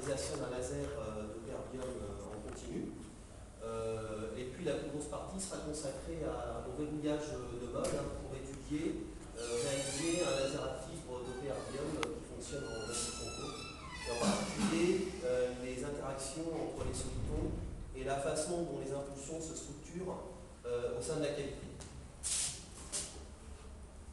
réalisation d'un laser de terbium en continu. Et puis la plus grosse partie sera consacrée au verrouillage de mode pour étudier, réaliser un laser à fibre de terbium qui fonctionne en induction courte. Et en particulier les interactions entre les solitons et la façon dont les impulsions se structurent au sein de la cavité.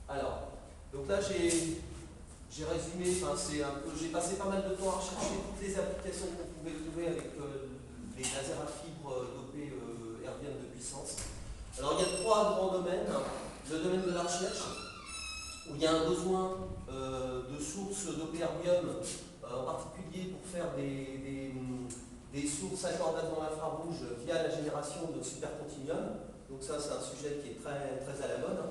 Alors, donc là j'ai résumé, j'ai passé pas mal de temps à rechercher toutes les applications qu'on pouvait trouver avec les lasers à fibre dopés herbiennes de puissance. Alors il y a trois grands domaines. Le domaine de la recherche, où il y a un besoin de sources dopées herbium, en particulier pour faire des sources accordables dans l'infrarouge via la génération de supercontinuums. Donc ça c'est un sujet qui est très, très à la mode.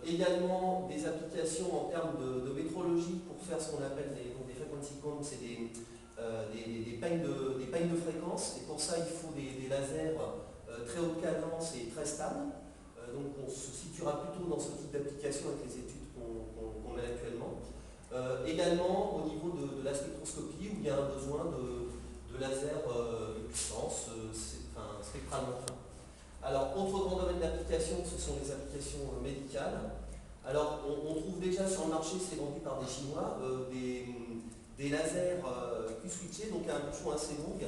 Également des applications en termes de métrologie pour faire ce qu'on appelle des frequency counts, c'est des peignes de fréquence, et pour ça il faut des lasers très haute cadence et très stables. Donc on se situera plutôt dans ce type d'application avec les études qu'on mène actuellement. Également au niveau de la spectroscopie, où il y a un besoin de lasers de puissance spectralement fin. Alors, autre grand domaine d'application, ce sont les applications médicales. Alors, on trouve déjà sur le marché, c'est vendu par des Chinois, des lasers Q-switchés, donc à impulsion assez longue,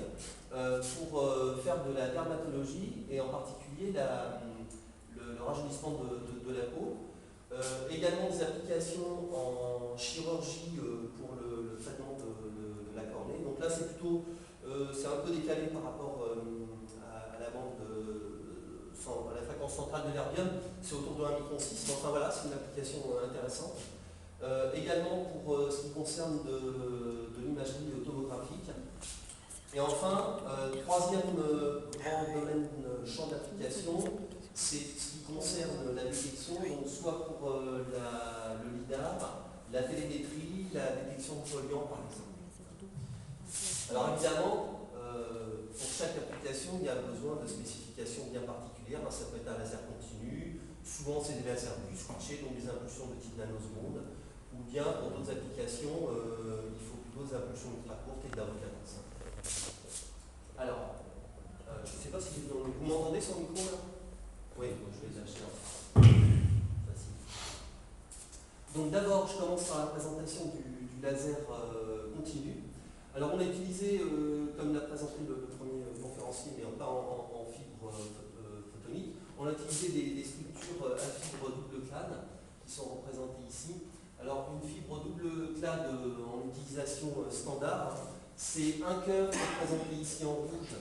pour faire de la dermatologie et en particulier le rajeunissement de la peau. Également des applications en chirurgie pour le traitement de la cornée. Donc là, c'est plutôt, c'est un peu décalé par rapport à la bande à la fréquence centrale de l'herbium, c'est autour de 1,6 micron. Mais enfin voilà, c'est une application intéressante. Également pour ce qui concerne de l'imagerie tomographique. Et enfin, troisième grand domaine champ d'application, c'est ce qui concerne la détection, donc soit pour le LIDAR, la télémétrie, la détection de polluants par exemple. Alors évidemment, pour chaque application, il y a besoin de spécifications bien particulières. Ça peut être un laser continu, souvent c'est des lasers switchés, donc des impulsions de type nanoseconde, ou bien pour d'autres applications, il faut plutôt des impulsions ultra courtes et de la haute cadence. Alors, je ne sais pas si vous m'entendez sur le micro là? Oui, je vais les acheter. Facile. Donc d'abord, je commence par la présentation du laser continu. Alors on a utilisé, comme l'a présenté le premier conférencier, mais pas en fibre photonique, on a utilisé des structures à fibre double clade qui sont représentées ici. Alors une fibre double clade en utilisation standard, c'est un cœur qui est représenté ici en rouge,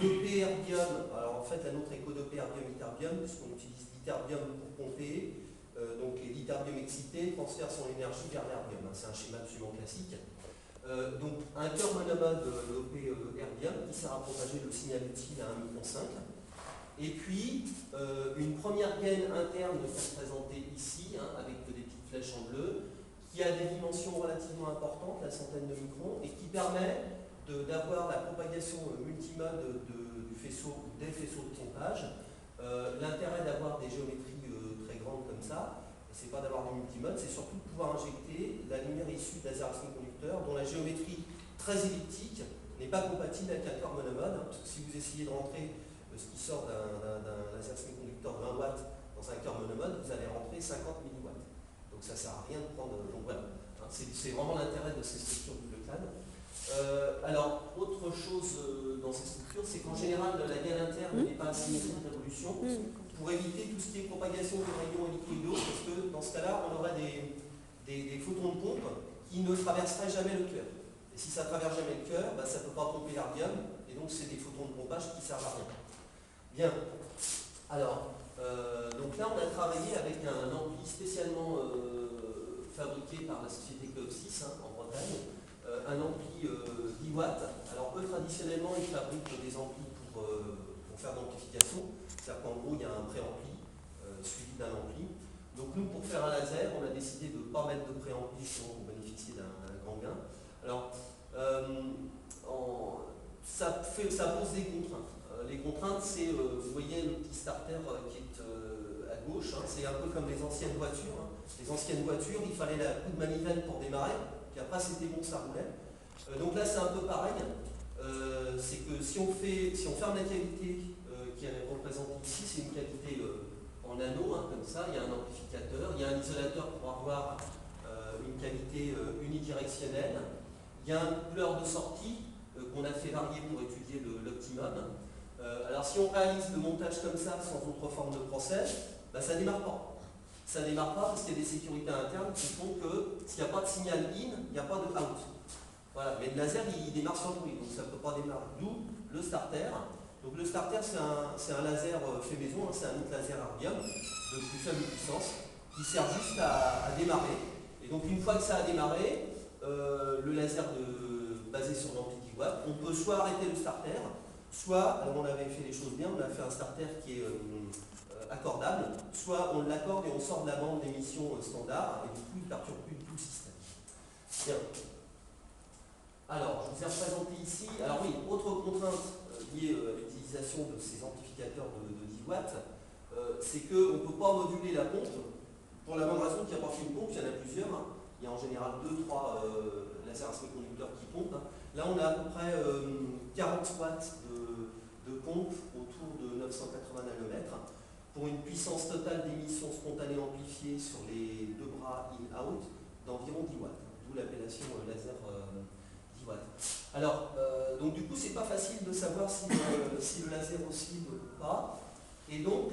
dopé herbium. Alors en fait la nôtre est codopé herbium-ytterbium, puisqu'on utilise l'ytterbium pour pomper. Donc les ytterbium excités transfèrent son énergie vers l'herbium. C'est un schéma absolument classique. Donc un cœur monomode dopé herbium qui sert à propager le signal utile à 1,5 micron. Et puis une première gaine interne qui est représentée ici, avec des petites flèches en bleu, qui a des dimensions relativement importantes, la centaine de microns, et qui permet d'avoir la propagation multimode des faisceaux de pompage. L'intérêt d'avoir des géométries très grandes comme ça, c'est pas d'avoir du multimode, c'est surtout de pouvoir injecter la lumière issue de lasers semi-conducteurs dont la géométrie très elliptique n'est pas compatible avec un cœur monomode, parce que si vous essayez de rentrer ce qui sort d'un laser semi-conducteur de 20 watts dans un cœur monomode, vous allez rentrer 50 milliwatts. Donc ça ne sert à rien de prendre. Donc voilà, c'est vraiment l'intérêt de ces structures double clade. Alors, autre chose dans ces structures, c'est qu'en général, la gaine interne n'est pas asymétrique de révolution, pour éviter tout ce qui est propagation de rayons électroïdaux, parce que dans ce cas-là, on aurait des photons de pompe qui ne traverseraient jamais le cœur. Et si ça ne traverse jamais le cœur, ça ne peut pas pomper l'herbium, et donc c'est des photons de pompage qui ne servent à rien. Bien. Alors, donc là, on a travaillé avec un ampli spécialement fabriqué par la société Cleopsys en Bretagne, un ampli 10 watts. Alors eux, traditionnellement, ils fabriquent des amplis pour faire de l'amplification. C'est-à-dire qu'en gros, il y a un préampli suivi d'un ampli. Donc nous, pour faire un laser, on a décidé de ne pas mettre de préampli pour bénéficier d'un grand gain. Alors, ça pose des contraintes. Les contraintes, c'est, vous voyez le petit starter qui est à gauche, c'est un peu comme les anciennes voitures. Les anciennes voitures, il fallait la coup de manivelle pour démarrer, puis après c'était bon, ça roulait. Donc là c'est un peu pareil, c'est que si on ferme la cavité qui est représentée ici, c'est une cavité en anneau, hein, comme ça, il y a un amplificateur, il y a un isolateur pour avoir une cavité unidirectionnelle, il y a un coupleur de sortie qu'on a fait varier pour étudier l'optimum. Alors si on réalise le montage comme ça, sans autre forme de process, bah, ça ne démarre pas. Ça ne démarre pas parce qu'il y a des sécurités internes qui font que s'il n'y a pas de signal in, il n'y a pas de out. Voilà. Mais le laser, il démarre sans bruit, donc ça ne peut pas démarrer. D'où le starter. Donc le starter, c'est un laser fait maison, hein, c'est un autre laser Arbium de plus faible puissance qui sert juste à démarrer. Et donc une fois que ça a démarré, le laser basé sur l'ampli 10 watts, on peut soit arrêter le starter, soit, alors on avait fait les choses bien, on a fait un starter qui est accordable, soit on l'accorde et on sort de la bande d'émission standard, et du coup il ne perturbe plus du tout le système. Bien. Alors, je vous ai représenté ici, alors oui, autre contrainte liée à l'utilisation de ces amplificateurs de 10 watts, c'est qu'on ne peut pas moduler la pompe, pour la bonne raison qu'il n'y a pas qu'une pompe, il y en a plusieurs, hein. Il y a en général 2-3 lasers semi-conducteurs qui pompent. Hein. Là on a à peu près 40 watts de pompe autour de 980 nanomètres pour une puissance totale d'émission spontanée amplifiée sur les deux bras in-out d'environ 10 watts, d'où l'appellation laser 10 watts. Alors, donc du coup, c'est pas facile de savoir si le laser oscille ou pas. Et donc,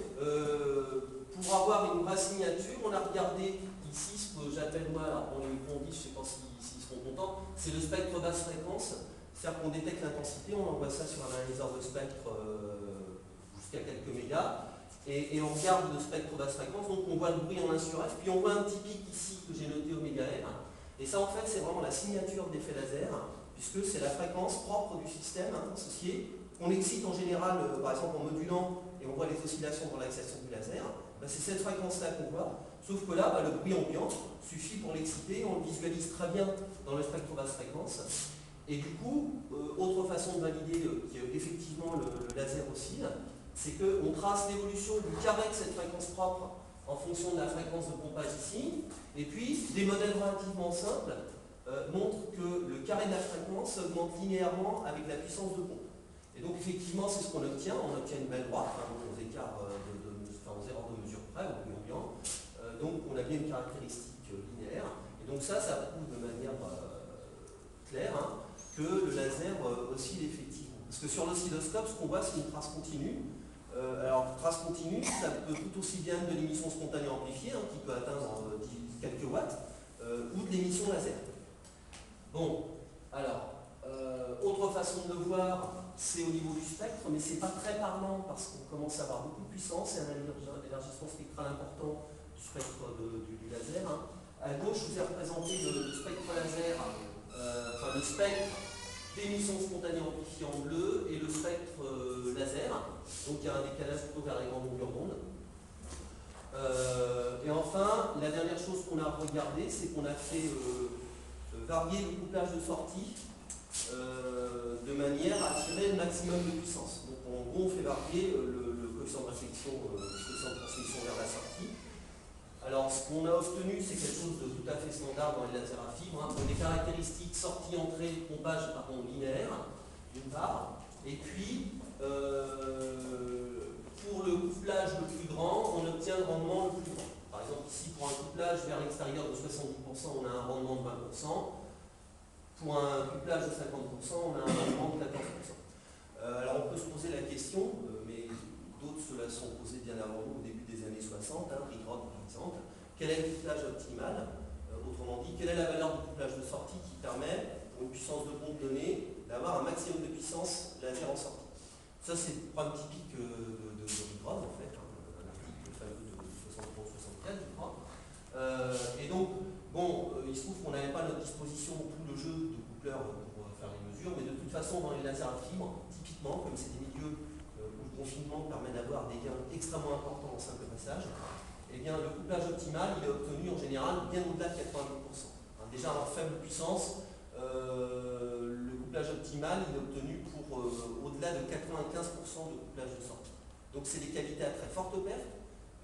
pour avoir une vraie signature, on a regardé ici ce que j'appelle moi, alors on les dit, je ne sais pas s'ils seront contents, c'est le spectre basse fréquence. C'est-à-dire qu'on détecte l'intensité, on envoie ça sur un analyseur de spectre jusqu'à quelques mégas. Et on regarde le spectre basse fréquence, donc on voit le bruit en 1 sur F, puis on voit un petit pic ici que j'ai noté oméga R. Et ça en fait c'est vraiment la signature de l'effet laser, puisque c'est la fréquence propre du système associé. On excite en général, par exemple en modulant, et on voit les oscillations dans l'axation du laser. Ben, c'est cette fréquence-là qu'on voit, sauf que là, le bruit ambiant suffit pour l'exciter, on le visualise très bien dans le spectre basse fréquence. Et du coup, autre façon de valider qu'effectivement le laser oscille, c'est qu'on trace l'évolution du carré de cette fréquence propre en fonction de la fréquence de pompage ici, et puis des modèles relativement simples montrent que le carré de la fréquence augmente linéairement avec la puissance de pompe. Et donc effectivement, c'est ce qu'on obtient, on obtient une belle droite, hein, aux écarts aux erreurs de mesure près, au bruit ambiant. Donc on a bien une caractéristique linéaire, et donc ça prouve de manière claire hein, que le laser oscille effectivement. Parce que sur l'oscilloscope, ce qu'on voit, c'est une trace continue. Alors, trace continue, ça peut tout aussi bien être de l'émission spontanée amplifiée, hein, qui peut atteindre quelques watts, ou de l'émission laser. Bon, alors, autre façon de le voir, c'est au niveau du spectre, mais c'est pas très parlant parce qu'on commence à avoir beaucoup de puissance et un élargissement spectral important du spectre du laser. Hein. À gauche, je vous ai représenté le spectre laser, enfin le spectre d'émission spontanée amplifiée en bleu et le spectre laser. Donc il y a un décalage plutôt vers les grandes longueurs d'onde. Et enfin, la dernière chose qu'on a regardé, c'est qu'on a fait varier le couplage de sortie de manière à tirer le maximum de puissance. Donc en gros, on fait varier le coefficient de réflexion, le coefficient de transmission vers la sortie. Alors, ce qu'on a obtenu, c'est quelque chose de tout à fait standard dans les lasers à fibre, hein, pour des caractéristiques sortie-entrée, pompage linéaire, d'une part, et puis pour le couplage le plus grand, on obtient le rendement le plus grand. Par exemple, ici, pour un couplage vers l'extérieur de 70%, on a un rendement de 20%. Pour un couplage de 50%, on a un rendement de 14%. Alors, on peut se poser la question, mais d'autres se la sont posées bien avant nous, au début des années 60, hein, Rigrod par exemple. Quel est le couplage optimal? Autrement dit, quelle est la valeur du couplage de sortie qui permet, pour une puissance de pompe donnée, d'avoir un maximum de puissance laser en sortie? Ça, c'est le problème typique de Rigrod, en fait, hein, un article fameux de 63-64, je crois. Et donc, bon, il se trouve qu'on n'avait pas à notre disposition tout le jeu de coupleurs pour faire les mesures, mais de toute façon, dans les lasers à fibre, typiquement, comme c'est des milieux où le confinement permet d'avoir des gains extrêmement importants en simple passage, eh bien, le couplage optimal, il est obtenu en général bien au-delà de 90%. Hein, déjà, en faible puissance, le couplage optimal, il est obtenu pour au-delà de 95% de couplage de sortie. Donc, c'est des qualités à très forte perte,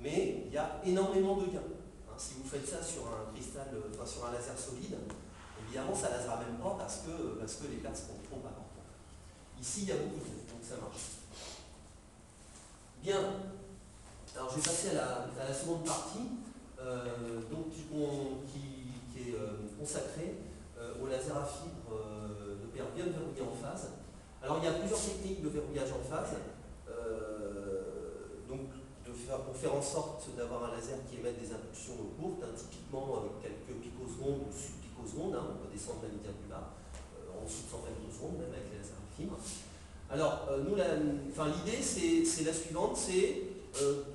mais il y a énormément de gains. Si vous faites ça sur un cristal, enfin sur un laser solide, eh évidemment, ça ne lasera même pas parce que les pertes seront trop importantes. Ici, il y a beaucoup de donc ça marche. Bien. Alors, je vais passer à la seconde partie, donc, qui est consacrée au laser à fibre de PR bien verrouillé en phase. Alors, il y a plusieurs techniques de verrouillage en phase. Pour faire en sorte d'avoir un laser qui émette des impulsions courtes, typiquement avec quelques picosecondes ou sub-picosecondes, on peut descendre la médiane plus bas, en dessous de 100 femtosecondes, même avec les lasers à fibre. Alors, l'idée, c'est la suivante, c'est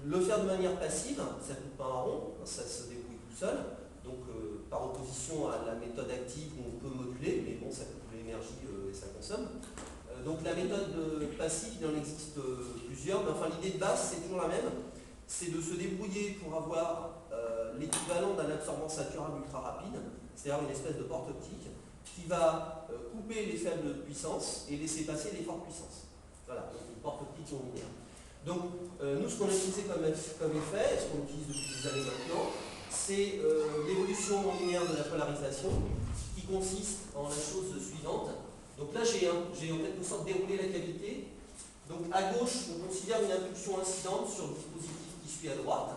le faire de manière passive, ça ne coûte pas un rond, ça se débrouille tout seul, donc par opposition à la méthode active où on peut moduler, mais bon, ça coûte de l'énergie et ça consomme. Donc la méthode passive, il en existe plusieurs, mais enfin l'idée de base, c'est toujours la même, c'est de se débrouiller pour avoir l'équivalent d'un absorbant saturable ultra rapide, c'est-à-dire une espèce de porte optique, qui va couper les faibles puissances et laisser passer les fortes puissances. Voilà, donc une porte optique non linéaire. Donc, nous, ce qu'on a utilisé comme effet, et ce qu'on utilise depuis des années maintenant, c'est l'évolution non linéaire de la polarisation, qui consiste en la chose suivante. Donc là, j'ai en quelque sorte déroulé la cavité. Donc à gauche, on considère une impulsion incidente sur le dispositif qui suit à droite.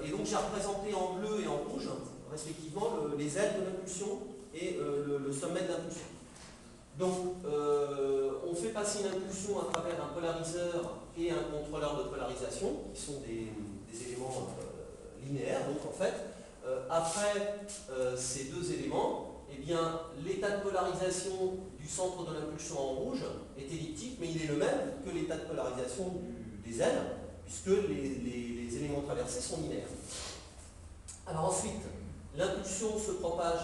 Et donc j'ai représenté en bleu et en rouge, respectivement, les ailes de l'impulsion et le sommet de l'impulsion. Donc, on fait passer une impulsion à travers un polariseur et un contrôleur de polarisation, qui sont des éléments linéaires. Donc, en fait, après ces deux éléments, eh bien, l'état de polarisation du centre de l'impulsion en rouge est elliptique, mais il est le même que l'état de polarisation des ailes, puisque les éléments traversés sont linéaires. Alors ensuite, l'impulsion se propage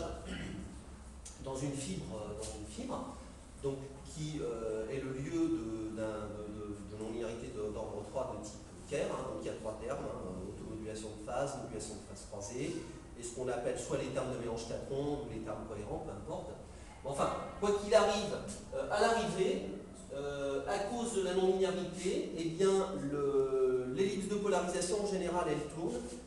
dans une fibre, donc, qui est le lieu de non-linéarité d'ordre 3 de type Kerr. Donc il y a trois termes, automodulation de phase, modulation de phase croisée, et ce qu'on appelle soit les termes de mélange catron ou les termes cohérents, peu importe. Enfin, quoi qu'il arrive, à l'arrivée, à cause de la non-linéarité, eh bien, l'ellipse de polarisation en général,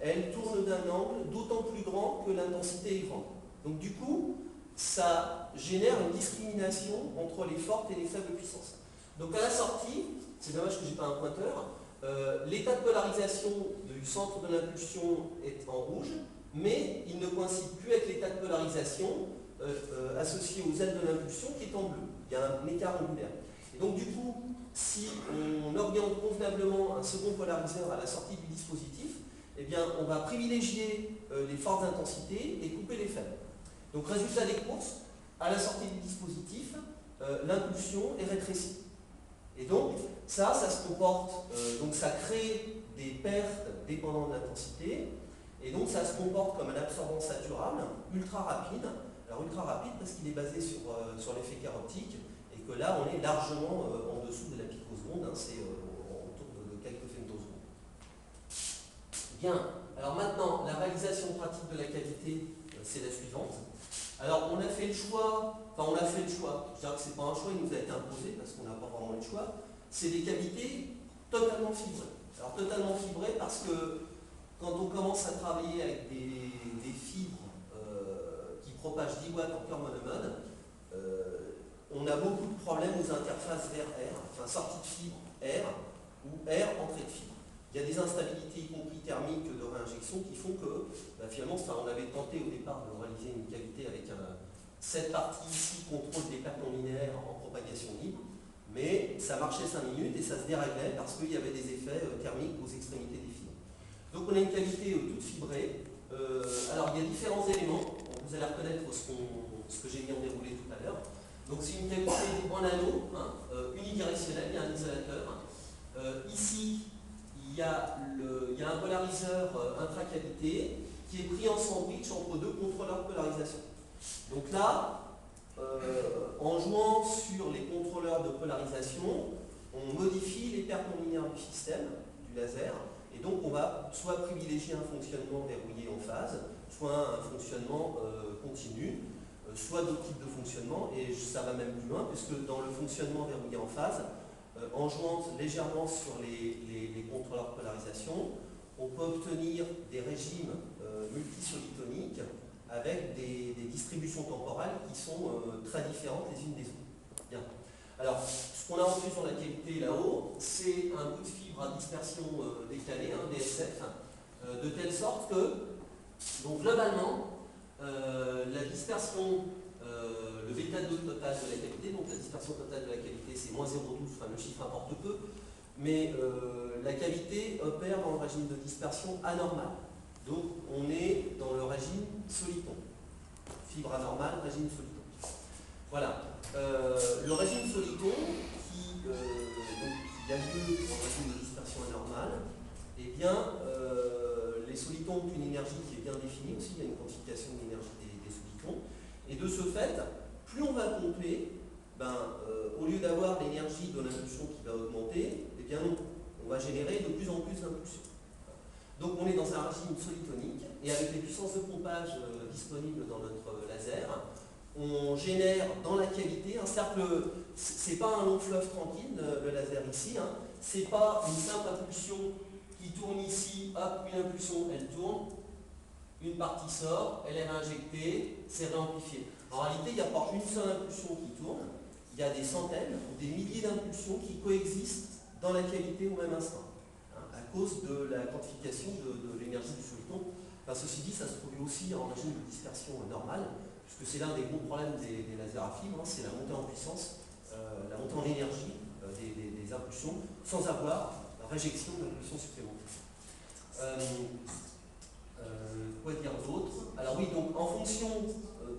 elle tourne d'un angle d'autant plus grand que l'intensité est grande. Donc du coup, ça génère une discrimination entre les fortes et les faibles puissances. Donc à la sortie, c'est dommage que je n'ai pas un pointeur, l'état de polarisation du centre de l'impulsion est en rouge, mais il ne coïncide plus avec l'état de polarisation associé aux ailes de l'impulsion qui est en bleu. Il y a un écart angulaire. Et donc du coup, si on oriente convenablement un second polariseur à la sortie du dispositif, eh bien on va privilégier les fortes intensités et couper les faibles. Donc résultat des courses, à la sortie du dispositif, l'impulsion est rétrécie. Et donc ça se comporte, donc ça crée des pertes dépendant de l'intensité, et donc ça se comporte comme un absorbant saturable ultra rapide. Alors ultra rapide parce qu'il est basé sur l'effet Kerr optique, et que là on est largement en dessous de la picoseconde, c'est autour de quelques femtosecondes. Bien, alors maintenant la réalisation pratique de la cavité, c'est la suivante. Alors on a fait le choix, je dirais que ce n'est pas un choix, il nous a été imposé parce qu'on n'a pas vraiment le choix, c'est des cavités totalement fibrées. Alors totalement fibrées parce que quand on commence à travailler avec des fibres qui propagent 10 watts en cœur monomode, on a beaucoup de problèmes aux interfaces vers R, enfin sortie de fibre R ou R entrée de fibre. Il y a des instabilités, y compris thermiques, de réinjection qui font que, finalement, on avait tenté au départ de réaliser une cavité avec cette partie ici, contrôle des pertes non linéaires en propagation libre, mais ça marchait 5 minutes et ça se déréglait parce qu'il y avait des effets thermiques aux extrémités des fibres. Donc on a une cavité toute fibrée. Alors il y a différents éléments, vous allez reconnaître ce que j'ai mis en déroulé tout à l'heure. Donc c'est une cavité en anneau, unidirectionnelle, il y a un isolateur. Ici, il y a un polariseur intracavité qui est pris en sandwich entre deux contrôleurs de polarisation. Donc là, en jouant sur les contrôleurs de polarisation, on modifie les pertes non linéaires du système, du laser, et donc on va soit privilégier un fonctionnement verrouillé en phase, soit un fonctionnement continu, soit d'autres types de fonctionnement, et ça va même plus loin, puisque dans le fonctionnement verrouillé en phase, en jouant légèrement sur les contrôleurs de polarisation, on peut obtenir des régimes multisolitoniques avec des distributions temporelles qui sont très différentes les unes des autres. Bien. Alors, ce qu'on a en plus dans la qualité là-haut, c'est un bout de fibre à dispersion décalée, un DSF, de telle sorte que, donc globalement, la dispersion, le β2 total de la qualité, donc la dispersion totale de la qualité, c'est moins 0,12, enfin le chiffre importe peu, mais la cavité opère dans le régime de dispersion anormal. Donc on est dans le régime soliton. Fibre anormale, régime soliton. Voilà. Le régime soliton qui a lieu dans le régime de dispersion anormale, eh bien, les solitons ont une énergie qui est bien définie aussi, il y a une quantification de l'énergie des solitons. Et de ce fait, plus on va pomper, au lieu d'avoir l'énergie de l'impulsion qui va augmenter, eh bien non, on va générer de plus en plus d'impulsions. Donc on est dans un régime solitonique, et avec les puissances de pompage disponibles dans notre laser, on génère dans la cavité un cercle. C'est pas un long fleuve tranquille, le laser ici, hein. C'est pas une simple impulsion qui tourne ici, hop, une impulsion, elle tourne, une partie sort, elle est réinjectée, c'est réamplifié. En réalité, il n'y a pas une seule impulsion qui tourne, il y a des centaines ou des milliers d'impulsions qui coexistent dans la cavité au même instant, hein, à cause de la quantification de l'énergie du soliton. Ceci dit, ça se produit aussi en régime de dispersion normale, puisque c'est l'un des gros problèmes des lasers à fibres, hein, c'est la montée en puissance, la montée en énergie des impulsions, sans avoir réjection d'impulsions supplémentaires. Quoi dire d'autre? Alors oui, donc en fonction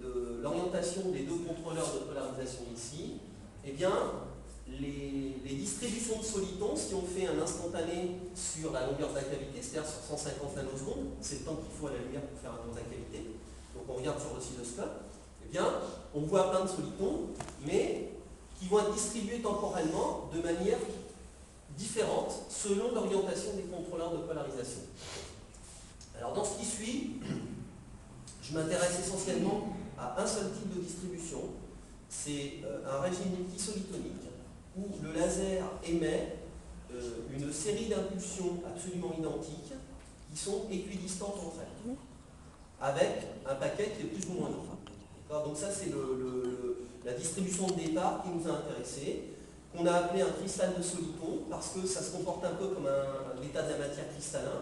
de l'orientation des deux contrôleurs de polarisation ici, eh bien, les distributions de solitons, si on fait un instantané sur la longueur de la cavité, c'est-à-dire sur 150 nanosecondes, c'est le temps qu'il faut à la lumière pour faire un tour de la cavité, donc on regarde sur l'oscilloscope, eh bien, on voit plein de solitons, mais qui vont être distribués temporellement de manière différente selon l'orientation des contrôleurs de polarisation. Alors dans ce qui suit, je m'intéresse essentiellement à un seul type de distribution, c'est un régime multisolitonique où le laser émet une série d'impulsions absolument identiques qui sont équidistantes entre elles, avec un paquet qui est plus ou moins grand. Donc ça c'est la distribution de départ qui nous a intéressés, qu'on a appelé un cristal de soliton, parce que ça se comporte un peu comme l'état de la matière cristallin,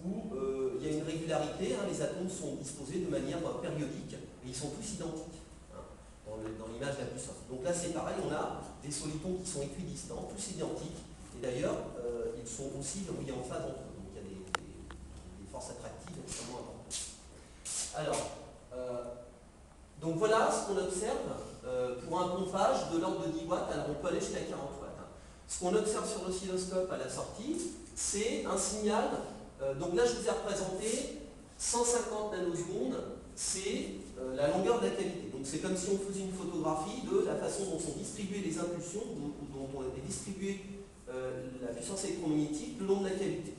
où il y a une régularité, hein, les atomes sont disposés de manière périodique, et ils sont tous identiques, hein, dans l'image la plus simple. Donc là c'est pareil, on a des solitons qui sont équidistants, tous identiques, et d'ailleurs ils sont aussi verrouillés en phase entre eux, donc il y a des forces attractives extrêmement importantes. Alors, donc voilà ce qu'on observe pour un pompage de l'ordre de 10 watts, alors on peut aller jusqu'à 40 watts. Hein. Ce qu'on observe sur l'oscilloscope à la sortie, c'est un signal. Donc là, je vous ai représenté 150 nanosecondes, c'est la longueur de la cavité. Donc c'est comme si on faisait une photographie de la façon dont sont distribuées les impulsions, dont est distribuée la puissance électromagnétique le long de la cavité.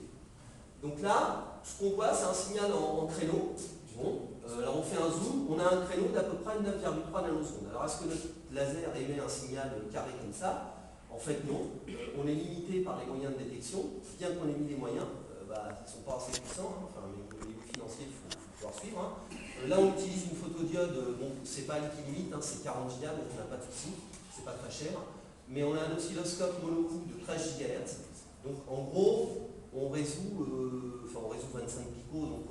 Donc là, ce qu'on voit, c'est un signal en créneau. Bon, alors on fait un zoom, on a un créneau d'à peu près 9,3 nanosecondes. Alors est-ce que notre laser émet un signal carré comme ça? En fait non, on est limité par les moyens de détection, bien qu'on ait mis des moyens. Ils ne sont pas assez puissants, hein. Enfin, mais au niveau financier, il faut pouvoir suivre. Hein. Là, on utilise une photodiode, bon, c'est pas l'Equilimite, hein, c'est 40 Go, donc on n'a pas de souci, c'est pas très cher. Mais on a un oscilloscope monocoup de 13 GHz. Donc en gros, on résout 25 picots, donc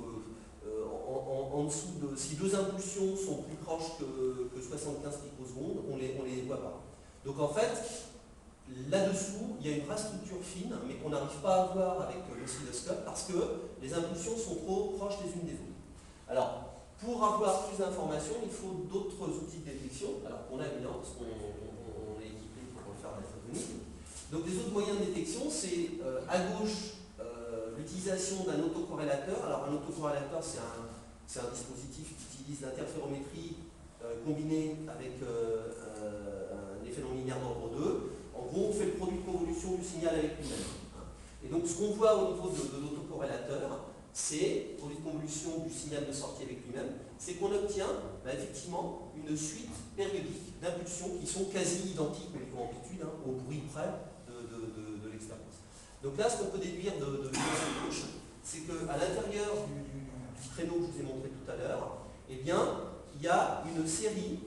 en dessous de. Si deux impulsions sont plus proches que 75 picosecondes, on les voit pas. Donc en fait, là-dessous, il y a une vraie structure fine, mais qu'on n'arrive pas à voir avec l'oscilloscope parce que les impulsions sont trop proches les unes des autres. Alors, pour avoir plus d'informations, il faut d'autres outils de détection, alors qu'on a évidemment, parce qu'on est équipé pour faire la photonique. Donc les autres moyens de détection, c'est à gauche l'utilisation d'un autocorrélateur. Alors un autocorrélateur, c'est un dispositif qui utilise l'interférométrie combinée avec un effet non linéaire d'ordre 2. En gros, on fait le produit de convolution du signal avec lui-même. Et donc, ce qu'on voit au niveau de l'autocorrélateur, c'est, produit de convolution du signal de sortie avec lui-même, c'est qu'on obtient effectivement une suite périodique d'impulsions qui sont quasi identiques au niveau amplitude, hein, au bruit près de l'expérience. Donc là, ce qu'on peut déduire de l'image de gauche, c'est qu'à l'intérieur du créneau que je vous ai montré tout à l'heure, eh bien, il y a une série,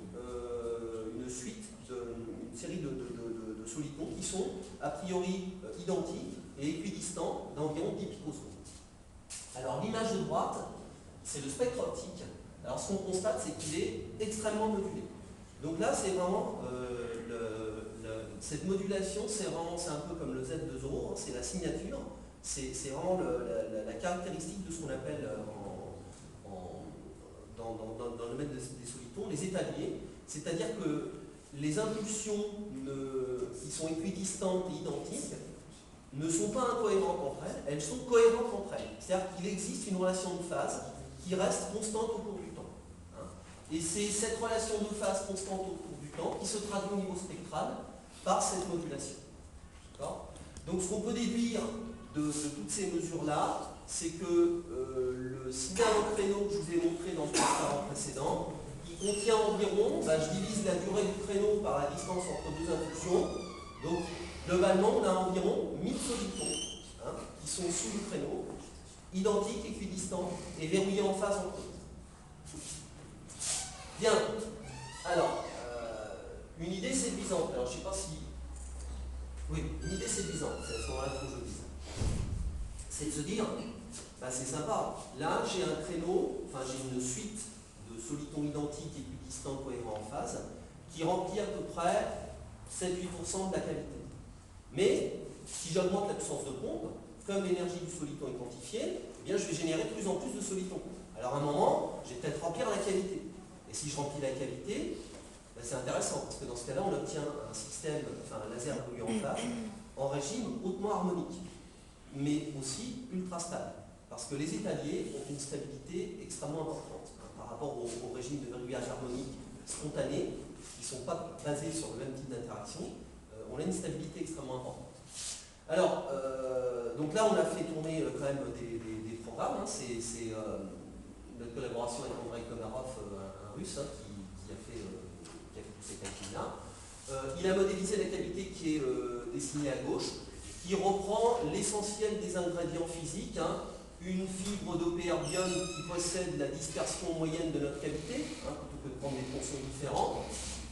de solitons qui sont a priori identiques et équidistants d'environ 10 picosecondes. Alors l'image de droite, c'est le spectre optique. Alors ce qu'on constate, c'est qu'il est extrêmement modulé. Donc là, c'est vraiment cette modulation, c'est un peu comme le Z de Zoro, c'est la signature, c'est vraiment la caractéristique de ce qu'on appelle dans le domaine des solitons, les étaliers, c'est-à-dire que les impulsions qui sont équidistantes et identiques ne sont pas incohérentes entre elles, elles sont cohérentes entre elles. C'est-à-dire qu'il existe une relation de phase qui reste constante au cours du temps. Et c'est cette relation de phase constante au cours du temps qui se traduit au niveau spectral par cette modulation. Donc ce qu'on peut déduire de toutes ces mesures-là, c'est que le signal en créneau que je vous ai montré dans le transparent précédent, il contient environ, je divise la durée du créneau par la distance entre deux impulsions, donc globalement on a environ 1000 solitons qui sont sous le créneau, identiques, équidistants et verrouillés en phase entre eux. Bien, alors, une idée séduisante, alors je ne sais pas si... Oui, une idée séduisante, c'est à ce moment-là qu'il faut que je dise. C'est de se dire, c'est sympa, là j'ai un créneau, j'ai une suite de solitons identiques, équidistants, cohérents en phase, qui remplit à peu près 7-8% de la cavité. Mais, si j'augmente la puissance de pompe, comme l'énergie du soliton est quantifiée, je vais générer de plus en plus de solitons. Alors à un moment, je vais peut-être remplir la cavité. Et si je remplis la cavité, c'est intéressant, parce que dans ce cas-là, on obtient un système, un laser pollué en phase, en régime hautement harmonique, mais aussi ultra stable. Parce que les étaliers ont une stabilité extrêmement importante par rapport au régime de verrouillage harmonique spontané, qui ne sont pas basés sur le même type d'interaction. On a une stabilité extrêmement importante. Alors, donc là, on a fait tourner quand même des programmes. C'est notre collaboration avec Andrei Komarov, un russe, qui a fait tous ces calculs-là. Il a modélisé la cavité qui est dessinée à gauche, qui reprend l'essentiel des ingrédients physiques. Une fibre dopée erbium qui possède la dispersion moyenne de notre cavité, plutôt que de prendre des fonctions différentes.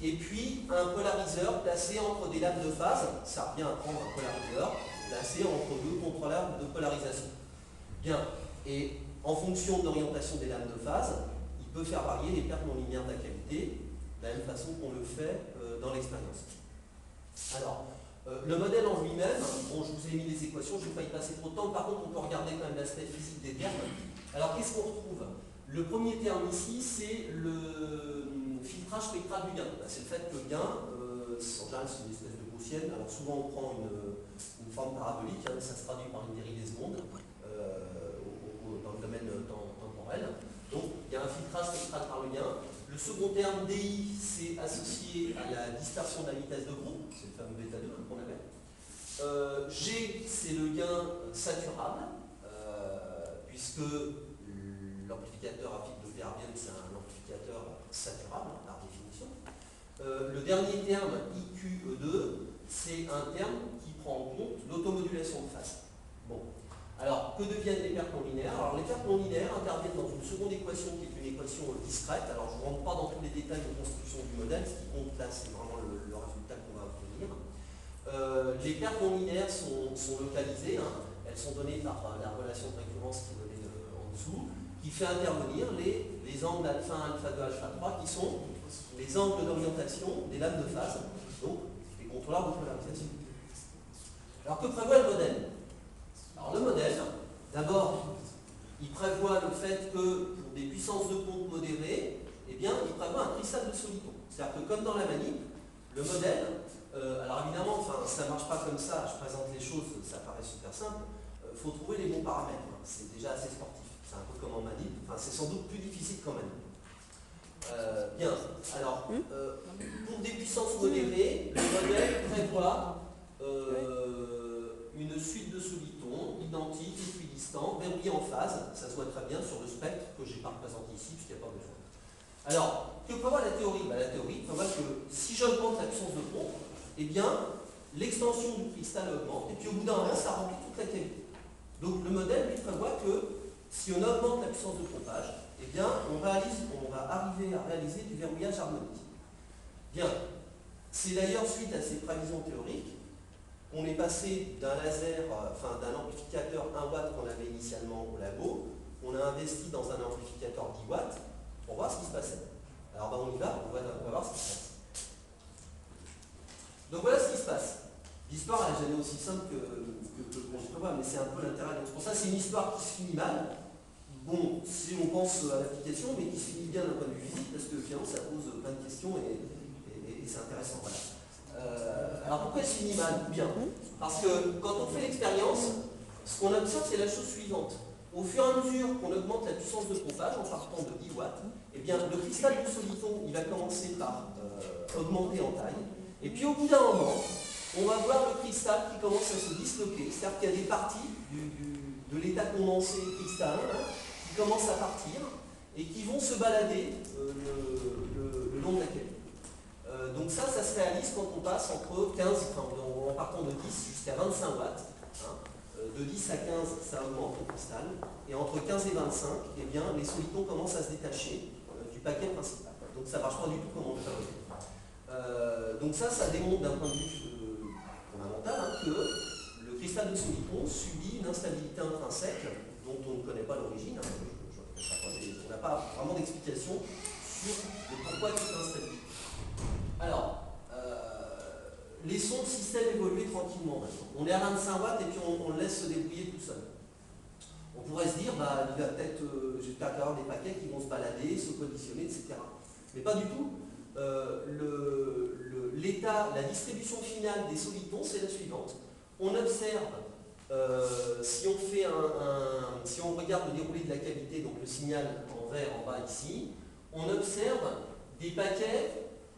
Et puis un polariseur placé entre des lames de phase, ça revient à prendre un polariseur, placé entre deux contrôleurs de polarisation. Bien, et en fonction de l'orientation des lames de phase, il peut faire varier les pertes non linéaires de la cavité, de la même façon qu'on le fait dans l'expérience. Alors, le modèle en lui-même, bon, je vous ai mis les équations, je ne vais pas y passer trop de temps, par contre on peut regarder quand même l'aspect physique des termes. Alors qu'est-ce qu'on retrouve? Le premier terme ici, c'est le filtrage spectral du gain. C'est le fait que le gain, en général c'est une espèce de gaussienne, alors souvent on prend une forme parabolique, ça se traduit par une dérivée seconde dans le domaine temporel. Donc il y a un filtrage spectral par le gain. Le second terme, DI, c'est associé à la dispersion de la vitesse de groupe, c'est le fameux bêta 2 qu'on appelle. G, c'est le gain saturable, puisque l'amplificateur à fibre de erbium, c'est un amplificateur saturable, par définition. Le dernier terme, IQE2, c'est un terme qui prend en compte l'automodulation de phase. Bon. Alors, que deviennent les pertes non linéaires? Alors, les pertes non linéaires interviennent dans une seconde équation qui est une équation discrète. Alors, je ne rentre pas dans tous les détails de construction du modèle. Ce qui compte là, c'est vraiment le résultat qu'on va obtenir. Les pertes non linéaires sont localisées. Elles sont données par la relation de récurrence qui est donnée en dessous, qui fait intervenir les angles alpha 1, alpha 2, alpha 3, qui sont les angles d'orientation des lames de phase, donc les contrôleurs de polarisation. Alors, que prévoit le modèle? Alors le modèle, d'abord, il prévoit le fait que pour des puissances de pompe modérées, il prévoit un cristal de soliton. C'est-à-dire que comme dans la manip, le modèle, alors évidemment, ça ne marche pas comme ça, je présente les choses, ça paraît super simple, il faut trouver les bons paramètres, c'est déjà assez sportif, c'est un peu comme en manip, c'est sans doute plus difficile qu'en manip. Bien, alors, pour des puissances modérées, le modèle prévoit une suite de solitons, identiques, équidistants, verrouillés en phase, ça se voit très bien sur le spectre que je n'ai pas représenté ici, puisqu'il n'y a pas besoin. Alors, que prévoit la théorie? La théorie prévoit que si j'augmente la puissance de pompe, l'extension du cristal augmente, et puis au bout d'un moment, ça remplit toute la cavité. Donc le modèle lui prévoit que si on augmente la puissance de pompage, eh bien, on va arriver à réaliser du verrouillage harmonique. Bien, c'est d'ailleurs suite à ces prévisions théoriques qu'on est passé d'un laser, enfin d'un amplificateur 1 watt qu'on avait initialement au labo, on a investi dans un amplificateur 10 watts pour voir ce qui se passait. Alors ben, on y va, on va voir ce qui se passe. Donc voilà ce qui se passe. L'histoire elle n'est jamais aussi simple que je vois, mais c'est un peu l'intérêt. Donc pour ça c'est une histoire qui se finit mal. Bon, si on pense à l'application, mais qui se finit bien d'un point de vue physique, parce que finalement ça pose plein de questions et c'est intéressant. Voilà. Alors pourquoi elle se finit mal? Bien. Parce que quand on fait l'expérience, ce qu'on observe c'est la chose suivante. Au fur et à mesure qu'on augmente la puissance de pompage en partant de 10 watts, eh bien, le cristal du soliton il va commencer par augmenter en taille. Et puis au bout d'un moment, on va voir le cristal qui commence à se disloquer. C'est-à-dire qu'il y a des parties de l'état condensé cristallin qui commencent à partir et qui vont se balader le long de la cavité. Donc ça se réalise quand on passe entre 15, en partant de 10 jusqu'à 25 watts. De 10 à 15, ça augmente le cristal. Et entre 15 et 25, eh bien, les solitons commencent à se détacher du paquet principal. Donc ça ne marche pas du tout comme on le fait. Donc ça démontre d'un point de vue fondamental que le cristal de soliton subit une instabilité intrinsèque dont on ne connaît pas l'origine. On n'a pas vraiment d'explication sur le pourquoi de cette instabilité. Alors, laissons le système évoluer tranquillement maintenant. On est à 25 watts et puis on le laisse se débrouiller tout seul. On pourrait se dire, bah, il va peut-être, j'espère qu'il y avoir des paquets qui vont se balader, se conditionner, etc. Mais pas du tout. L'état, la distribution finale des solitons, c'est la suivante. On observe, si on regarde le déroulé de la cavité, donc le signal en vert en bas ici, on observe des paquets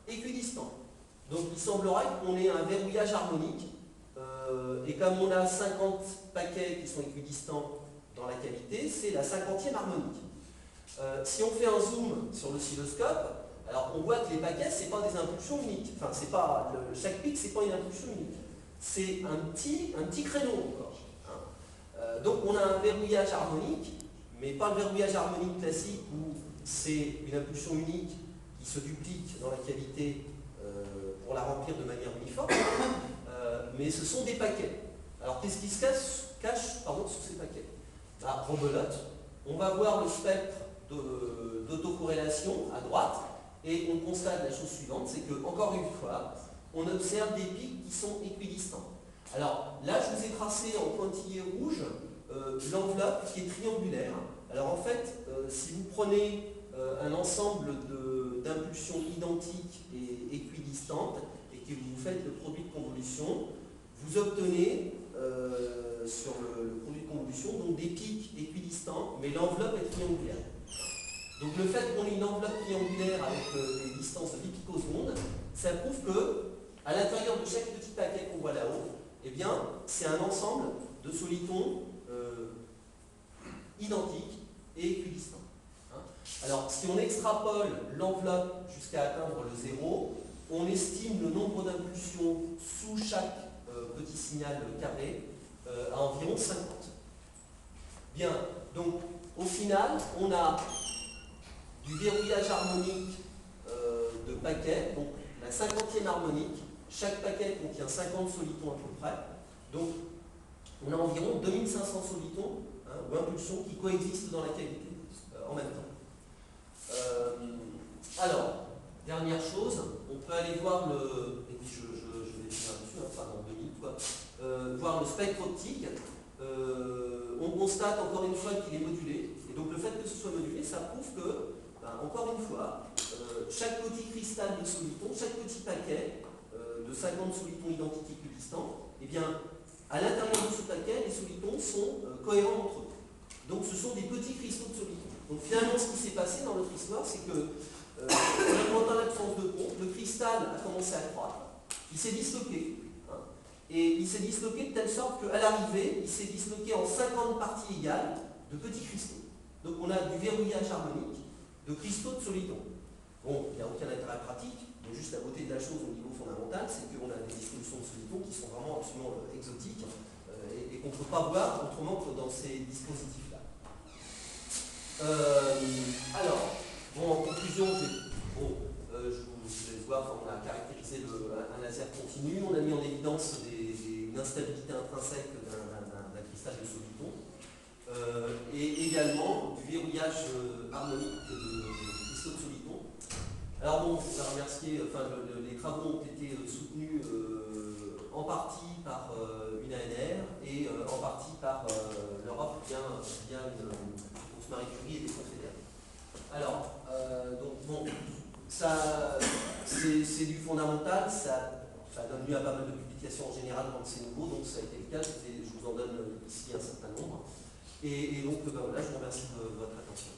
équidistants. Donc il semblerait qu'on ait un verrouillage harmonique, et comme on a 50 paquets qui sont équidistants dans la cavité, c'est la 50e harmonique. Si on fait un zoom sur l'oscilloscope, alors on voit que les paquets, ce n'est pas des impulsions uniques. Enfin, chaque pic, ce n'est pas une impulsion unique. C'est un petit créneau encore. Donc on a un verrouillage harmonique, mais pas le verrouillage harmonique classique où c'est une impulsion unique qui se duplique dans la cavité pour la remplir de manière uniforme, mais ce sont des paquets. Alors qu'est-ce qui se cache sous ces paquets? Rebelote, on va voir le spectre d'autocorrélation à droite et on constate la chose suivante, c'est que, encore une fois, on observe des pics qui sont équidistants. Alors là, je vous ai tracé en pointillé rouge l'enveloppe qui est triangulaire. Alors en fait, si vous prenez un ensemble d'impulsions identiques et équidistantes et que vous faites le produit de convolution, vous obtenez sur le produit de convolution donc des pics équidistants, mais l'enveloppe est triangulaire. Donc le fait qu'on ait une enveloppe triangulaire avec des distances de 10 picosecondes, ça prouve que à l'intérieur de chaque petit paquet qu'on voit là-haut, eh bien, c'est un ensemble de solitons identiques et équidistants. Alors, si on extrapole l'enveloppe jusqu'à atteindre le zéro, on estime le nombre d'impulsions sous chaque petit signal carré à environ 50. Bien, donc au final, on a du verrouillage harmonique de paquets, donc la 50e harmonique. Chaque paquet contient 50 solitons à peu près. Donc, on a environ 2500 solitons ou impulsions qui coexistent dans la cavité en même temps. Alors, dernière chose, on peut aller voir et puis je vais finir là-dessus, enfin dans 2 minutes, voir le spectre optique. On constate encore une fois qu'il est modulé, et donc le fait que ce soit modulé, ça prouve que, encore une fois, chaque petit cristal de solitons, chaque petit paquet de 50 solitons identiques équidistants, eh bien, à l'intérieur de ce paquet, les solitons sont cohérents entre eux. Donc ce sont des petits cristaux de solitons. Donc finalement, ce qui s'est passé dans notre histoire, c'est que en augmentant l'absence de pont, le cristal a commencé à croître, il s'est disloqué. Et il s'est disloqué de telle sorte qu'à l'arrivée, il s'est disloqué en 50 parties égales de petits cristaux. Donc on a du verrouillage harmonique de cristaux de solitons. Bon, il n'y a aucun intérêt pratique, mais juste la beauté de la chose au niveau fondamental, c'est qu'on a des distributions de solitons qui sont vraiment absolument exotiques et qu'on ne peut pas voir autrement que dans ces dispositifs-là. Alors, bon, en conclusion, je vous laisse voir, enfin, on a caractérisé un laser continu, on a mis en évidence une instabilité intrinsèque d'un cristal de soliton, et également du verrouillage harmonique de cristaux de soliton. Alors bon, on va remercier, enfin, les travaux ont été soutenus en partie par une ANR et en partie par l'Europe via une bourse Marie Curie et des fonds fédérés. Alors, donc bon, ça, c'est du fondamental, ça donne lieu à pas mal de publications en général quand c'est nouveau, donc ça a été le cas, je vous en donne ici un certain nombre. Et donc, ben voilà, je vous remercie de votre attention.